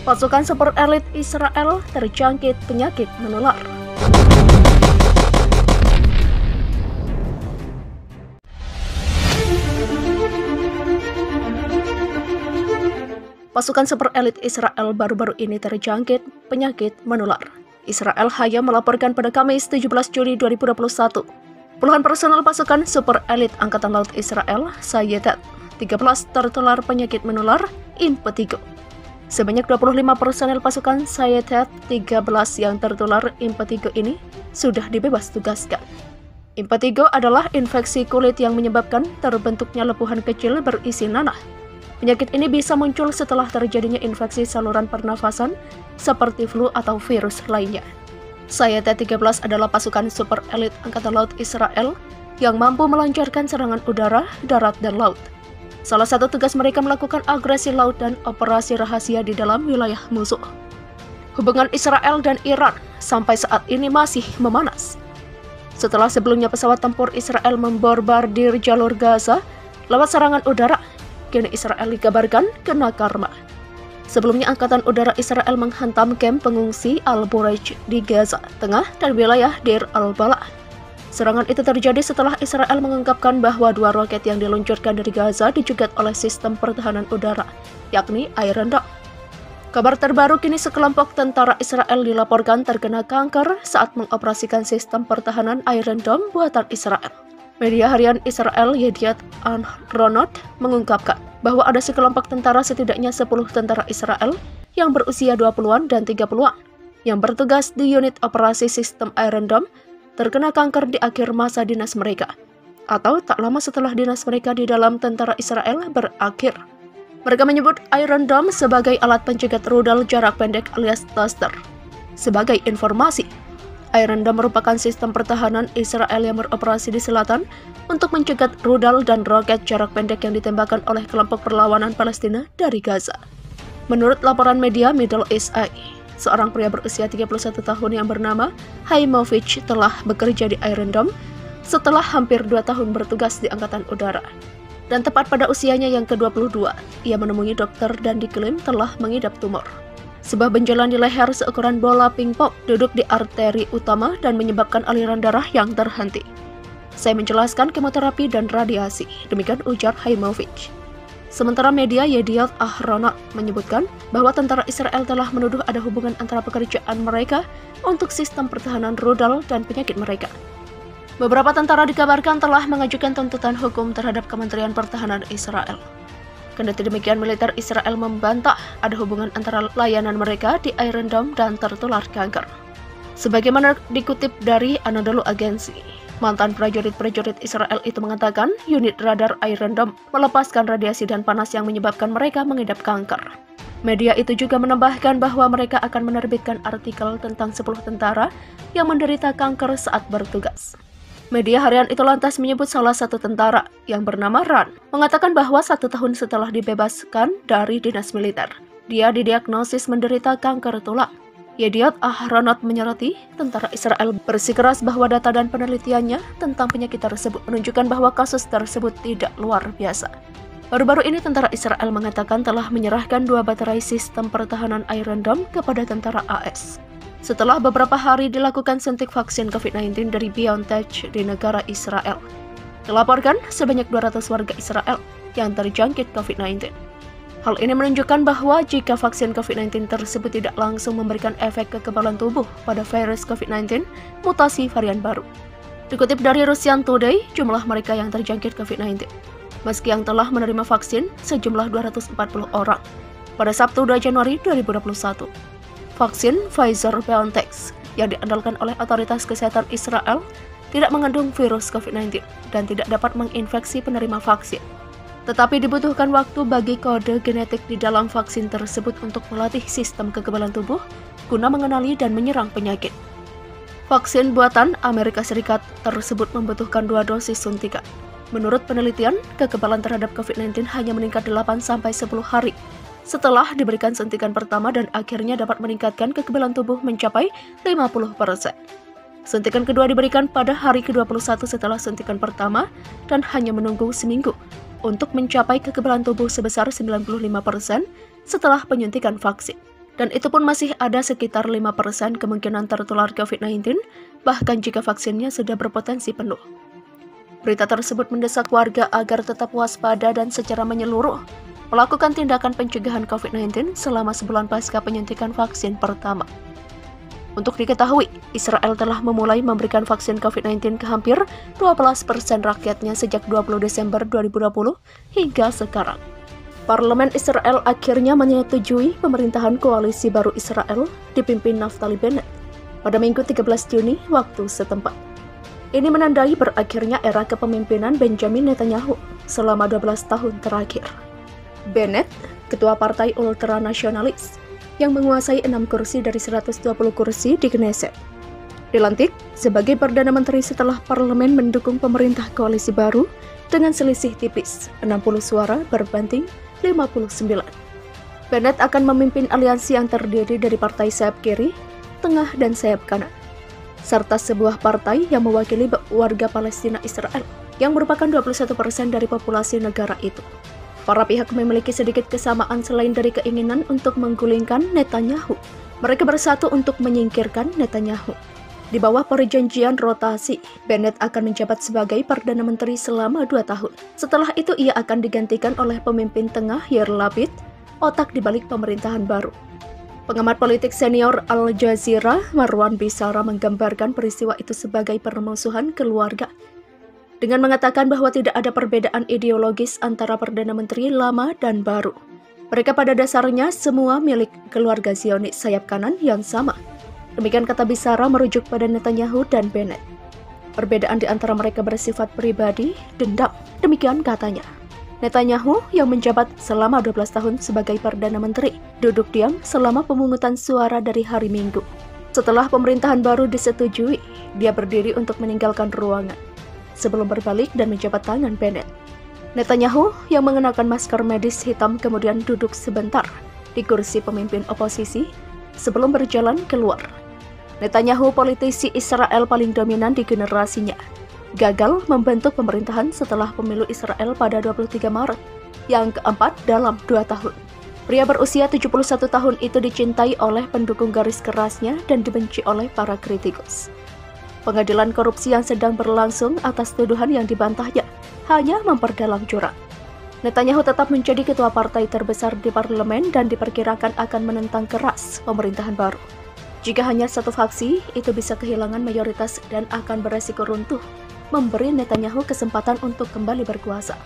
Pasukan super elit Israel terjangkit penyakit menular. Pasukan super elit Israel baru-baru ini terjangkit penyakit menular. Israel hanya melaporkan pada Kamis 17 Juli 2021, puluhan personel pasukan super elit Angkatan Laut Israel, Sayetet 13 tertular penyakit menular impetigo. Sebanyak 25 personel pasukan Sayetet 13 yang tertular impetigo ini sudah dibebas tugaskan. Impetigo adalah infeksi kulit yang menyebabkan terbentuknya lepuhan kecil berisi nanah. Penyakit ini bisa muncul setelah terjadinya infeksi saluran pernafasan seperti flu atau virus lainnya. Sayetet 13 adalah pasukan super elit Angkatan Laut Israel yang mampu melancarkan serangan udara, darat, dan laut. Salah satu tugas mereka melakukan agresi laut dan operasi rahasia di dalam wilayah musuh. Hubungan Israel dan Iran sampai saat ini masih memanas. Setelah sebelumnya pesawat tempur Israel membombardir jalur Gaza lewat serangan udara, kini Israel dikabarkan kena karma. Sebelumnya Angkatan Udara Israel menghantam kamp pengungsi Al-Bureij di Gaza Tengah dan wilayah Deir al-Balah. Serangan itu terjadi setelah Israel mengungkapkan bahwa 2 roket yang diluncurkan dari Gaza dicegat oleh sistem pertahanan udara, yakni Iron Dome. Kabar terbaru kini sekelompok tentara Israel dilaporkan terkena kanker saat mengoperasikan sistem pertahanan Iron Dome buatan Israel. Media harian Israel Yediot Ahronot mengungkapkan bahwa ada sekelompok tentara, setidaknya 10 tentara Israel yang berusia 20-an dan 30-an yang bertugas di unit operasi sistem Iron Dome terkena kanker di akhir masa dinas mereka, atau tak lama setelah dinas mereka di dalam tentara Israel berakhir. Mereka menyebut Iron Dome sebagai alat pencegat rudal jarak pendek alias Thruster. Sebagai informasi, Iron Dome merupakan sistem pertahanan Israel yang beroperasi di selatan untuk mencegat rudal dan roket jarak pendek yang ditembakkan oleh kelompok perlawanan Palestina dari Gaza. Menurut laporan media Middle East Eye, seorang pria berusia 31 tahun yang bernama Haimovich telah bekerja di Iron Dome setelah hampir 2 tahun bertugas di Angkatan Udara. Dan tepat pada usianya yang ke-22, ia menemui dokter dan diklaim telah mengidap tumor. Sebuah benjolan di leher seukuran bola pingpong duduk di arteri utama dan menyebabkan aliran darah yang terhenti. Saya menjelaskan kemoterapi dan radiasi, demikian ujar Haimovich. Sementara media Yediot Ahronot menyebutkan bahwa tentara Israel telah menuduh ada hubungan antara pekerjaan mereka untuk sistem pertahanan rudal dan penyakit mereka. Beberapa tentara dikabarkan telah mengajukan tuntutan hukum terhadap Kementerian Pertahanan Israel. Kendati demikian, militer Israel membantah ada hubungan antara layanan mereka di Iron Dome dan tertular kanker. Sebagaimana dikutip dari Anadolu Agency, mantan prajurit-prajurit Israel itu mengatakan unit radar Iron Dome melepaskan radiasi dan panas yang menyebabkan mereka mengidap kanker. Media itu juga menambahkan bahwa mereka akan menerbitkan artikel tentang 10 tentara yang menderita kanker saat bertugas. Media harian itu lantas menyebut salah satu tentara yang bernama Ran mengatakan bahwa 1 tahun setelah dibebaskan dari dinas militer, dia didiagnosis menderita kanker tulang. Yediot Ahronot menyoroti tentara Israel bersikeras bahwa data dan penelitiannya tentang penyakit tersebut menunjukkan bahwa kasus tersebut tidak luar biasa. Baru-baru ini tentara Israel mengatakan telah menyerahkan 2 baterai sistem pertahanan Iron Dome kepada tentara AS. Setelah beberapa hari dilakukan suntik vaksin COVID-19 dari BioNTech di negara Israel. Dilaporkan sebanyak 200 warga Israel yang terjangkit COVID-19. Hal ini menunjukkan bahwa jika vaksin COVID-19 tersebut tidak langsung memberikan efek kekebalan tubuh pada virus COVID-19, mutasi varian baru. Dikutip dari Russian Today, jumlah mereka yang terjangkit COVID-19, meski yang telah menerima vaksin sejumlah 240 orang pada Sabtu 2 Januari 2021. Vaksin Pfizer-BioNTech yang diandalkan oleh otoritas kesehatan Israel tidak mengandung virus COVID-19 dan tidak dapat menginfeksi penerima vaksin. Tetapi dibutuhkan waktu bagi kode genetik di dalam vaksin tersebut untuk melatih sistem kekebalan tubuh guna mengenali dan menyerang penyakit. Vaksin buatan Amerika Serikat tersebut membutuhkan 2 dosis suntikan. Menurut penelitian, kekebalan terhadap COVID-19 hanya meningkat 8-10 hari setelah diberikan suntikan pertama dan akhirnya dapat meningkatkan kekebalan tubuh mencapai 50%. Suntikan kedua diberikan pada hari ke-21 setelah suntikan pertama dan hanya menunggu seminggu untuk mencapai kekebalan tubuh sebesar 95% setelah penyuntikan vaksin. Dan itu pun masih ada sekitar 5% kemungkinan tertular COVID-19, bahkan jika vaksinnya sudah berpotensi penuh. Berita tersebut mendesak warga agar tetap waspada dan secara menyeluruh melakukan tindakan pencegahan COVID-19 selama sebulan pasca penyuntikan vaksin pertama. Untuk diketahui, Israel telah memulai memberikan vaksin COVID-19 ke hampir 12% rakyatnya sejak 20 Desember 2020 hingga sekarang. Parlemen Israel akhirnya menyetujui pemerintahan koalisi baru Israel dipimpin Naftali Bennett pada Minggu 13 Juni waktu setempat. Ini menandai berakhirnya era kepemimpinan Benjamin Netanyahu selama 12 tahun terakhir. Bennett, ketua partai ultranasionalis, yang menguasai 6 kursi dari 120 kursi di Knesset, dilantik sebagai Perdana Menteri setelah parlemen mendukung pemerintah koalisi baru dengan selisih tipis 60 suara berbanding 59. Bennett akan memimpin aliansi yang terdiri dari partai sayap kiri, tengah, dan sayap kanan, serta sebuah partai yang mewakili warga Palestina Israel, yang merupakan 21% dari populasi negara itu. Para pihak memiliki sedikit kesamaan selain dari keinginan untuk menggulingkan Netanyahu. Mereka bersatu untuk menyingkirkan Netanyahu. Di bawah perjanjian rotasi, Bennett akan menjabat sebagai Perdana Menteri selama 2 tahun. Setelah itu ia akan digantikan oleh pemimpin tengah Yair Lapid, otak di balik pemerintahan baru. Pengamat politik senior Al Jazeera, Marwan Bisara, menggambarkan peristiwa itu sebagai permusuhan keluarga, dengan mengatakan bahwa tidak ada perbedaan ideologis antara Perdana Menteri lama dan baru. Mereka pada dasarnya semua milik keluarga Zionis sayap kanan yang sama. Demikian kata Bisara merujuk pada Netanyahu dan Bennett. Perbedaan di antara mereka bersifat pribadi, dendam, demikian katanya. Netanyahu yang menjabat selama 12 tahun sebagai Perdana Menteri, duduk diam selama pemungutan suara dari hari Minggu. Setelah pemerintahan baru disetujui, dia berdiri untuk meninggalkan ruangan, sebelum berbalik dan menjabat tangan Bennett. Netanyahu yang mengenakan masker medis hitam kemudian duduk sebentar di kursi pemimpin oposisi sebelum berjalan keluar. Netanyahu, politisi Israel paling dominan di generasinya, gagal membentuk pemerintahan setelah pemilu Israel pada 23 Maret, yang keempat dalam 2 tahun. Pria berusia 71 tahun itu dicintai oleh pendukung garis kerasnya dan dibenci oleh para kritikus. Pengadilan korupsi yang sedang berlangsung atas tuduhan yang dibantahnya hanya memperdalam jurang. Netanyahu tetap menjadi ketua partai terbesar di parlemen dan diperkirakan akan menentang keras pemerintahan baru. Jika hanya satu faksi, itu bisa kehilangan mayoritas dan akan beresiko runtuh, memberi Netanyahu kesempatan untuk kembali berkuasa.